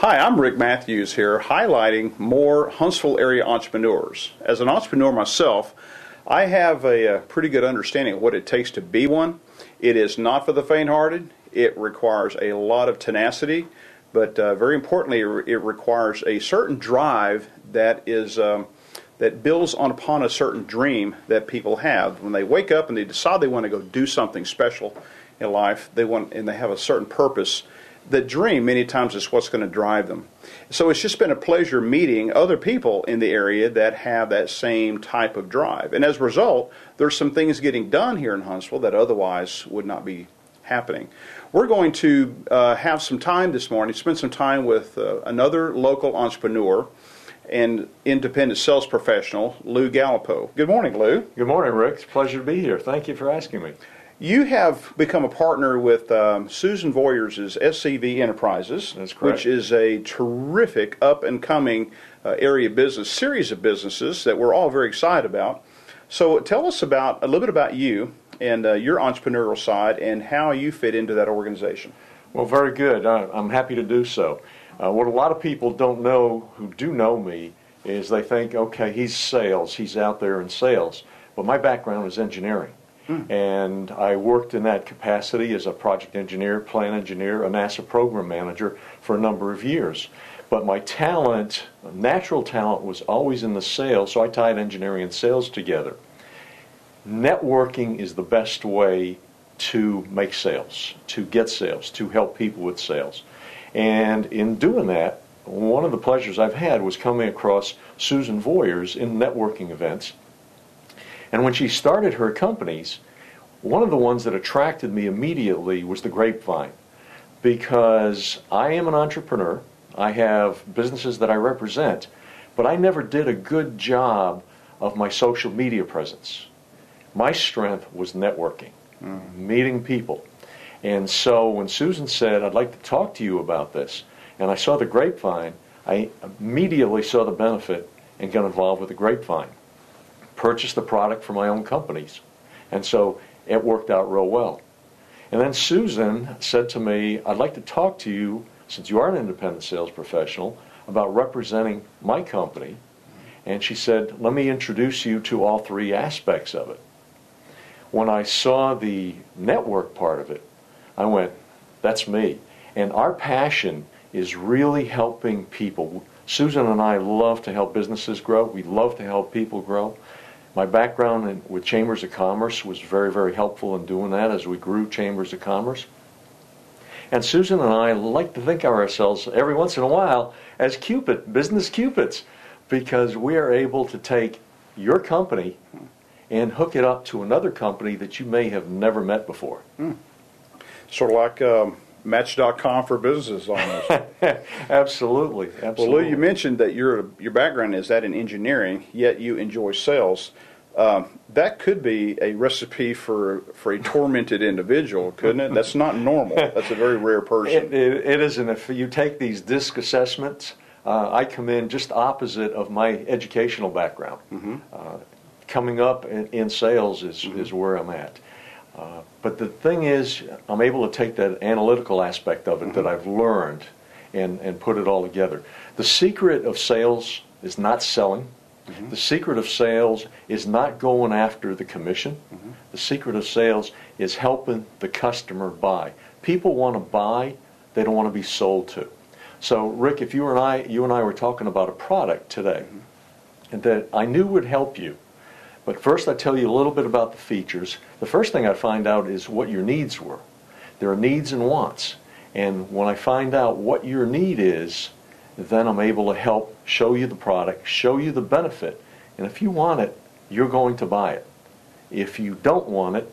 Hi, I'm Rick Matthews here, highlighting more Huntsville area entrepreneurs. As an entrepreneur myself, I have a pretty good understanding of what it takes to be one. It is not for the faint-hearted. It requires a lot of tenacity, but very importantly, it requires a certain drive that builds upon a certain dream that people have. When they wake up and they decide they want to go do something special in life, they have a certain purpose. The dream many times is what's going to drive them. So it's just been a pleasure meeting other people in the area that have that same type of drive. And as a result, there's some things getting done here in Huntsville that otherwise would not be happening. We're going to have some time this morning, spend some time with another local entrepreneur and independent sales professional, Lou Gallipo. Good morning, Lou. Good morning, Rick. It's a pleasure to be here. Thank you for asking me. You have become a partner with Susan Voyers' SCV Enterprises. That's correct. Which is a terrific up-and-coming area business, series of businesses that we're all very excited about. So tell us a little bit about you and your entrepreneurial side and how you fit into that organization. Well, very good. I'm happy to do so. What a lot of people don't know who do know me is they think, okay, he's sales, he's out there in sales. But my background is engineering. And I worked in that capacity as a project engineer, plant engineer, a NASA program manager for a number of years. But my talent, natural talent, was always in the sales, so I tied engineering and sales together. Networking is the best way to make sales, to get sales, to help people with sales. And in doing that, one of the pleasures I've had was coming across Susan Voyers in networking events. And when she started her companies, one of the ones that attracted me immediately was the grapevine, because I am an entrepreneur. I have businesses that I represent, but I never did a good job of my social media presence. My strength was networking, meeting people. And so when Susan said, I'd like to talk to you about this, and I saw the grapevine, I immediately saw the benefit and got involved with the grapevine. Purchased the product for my own companies. And so it worked out real well. And then Susan said to me, I'd like to talk to you, since you are an independent sales professional, about representing my company. And she said, let me introduce you to all three aspects of it. When I saw the network part of it, I went, that's me. And our passion is really helping people. Susan and I love to help businesses grow. We love to help people grow. My background with Chambers of Commerce was very, very helpful in doing that as we grew Chambers of Commerce. And Susan and I like to think of ourselves every once in a while as business cupids, because we are able to take your company and hook it up to another company that you may have never met before. Sort of like Match.com for businesses almost. Absolutely. Well, Lou, you mentioned that your background is that in engineering, yet you enjoy sales. That could be a recipe for a tormented individual, couldn't it? That's not normal. That's a very rare person. It isn't. If you take these DISC assessments, I come in just opposite of my educational background. Coming up in sales is where I'm at. But the thing is, I'm able to take that analytical aspect of it that I've learned and put it all together. The secret of sales is not selling. The secret of sales is not going after the commission. The secret of sales is helping the customer buy. People want to buy, they don't want to be sold to. So, Rick, if you and I were talking about a product today and that I knew would help you, but first I tell you a little bit about the features. The first thing I find out is what your needs were. There are needs and wants. And when I find out what your need is, then I'm able to help show you the product, show you the benefit. And if you want it, you're going to buy it. If you don't want it,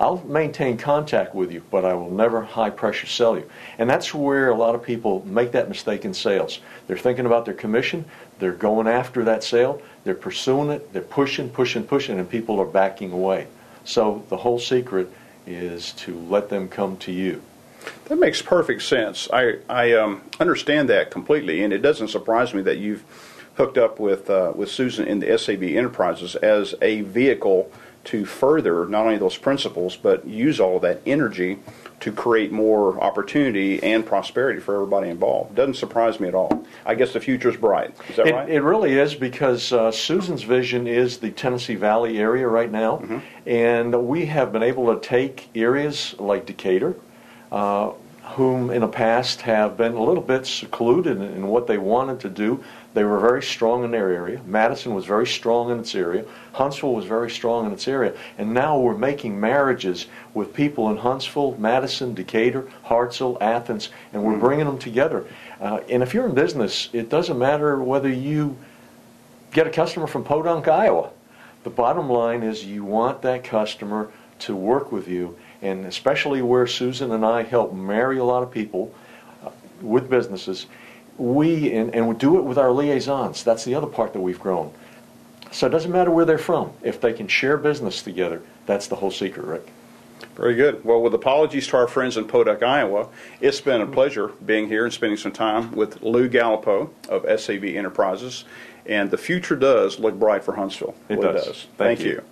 I'll maintain contact with you, but I will never high pressure sell you. And that's where a lot of people make that mistake in sales. They're thinking about their commission, they're going after that sale, they're pursuing it, they're pushing, and people are backing away. So the whole secret is to let them come to you. That makes perfect sense. I understand that completely, and it doesn't surprise me that you've hooked up with Susan in the SAB Enterprises as a vehicle to further not only those principles, but use all of that energy to create more opportunity and prosperity for everybody involved. Doesn't surprise me at all. I guess the future's bright. Is that right? It really is, because Susan's vision is the Tennessee Valley area right now, and we have been able to take areas like Decatur, whom in the past have been a little bit secluded in what they wanted to do. They were very strong in their area. Madison was very strong in its area. Huntsville was very strong in its area. And now we're making marriages with people in Huntsville, Madison, Decatur, Hartselle, Athens, and we're bringing them together. And if you're in business, it doesn't matter whether you get a customer from Podunk, Iowa. The bottom line is you want that customer to work with you, and especially where Susan and I help marry a lot of people with businesses, we do it with our liaisons. That's the other part that we've grown. So it doesn't matter where they're from. If they can share business together, that's the whole secret, Rick. Very good. Well, with apologies to our friends in Podunk, Iowa, it's been a pleasure being here and spending some time with Lou Gallipo of SAV Enterprises. And the future does look bright for Huntsville. It does. Thank you.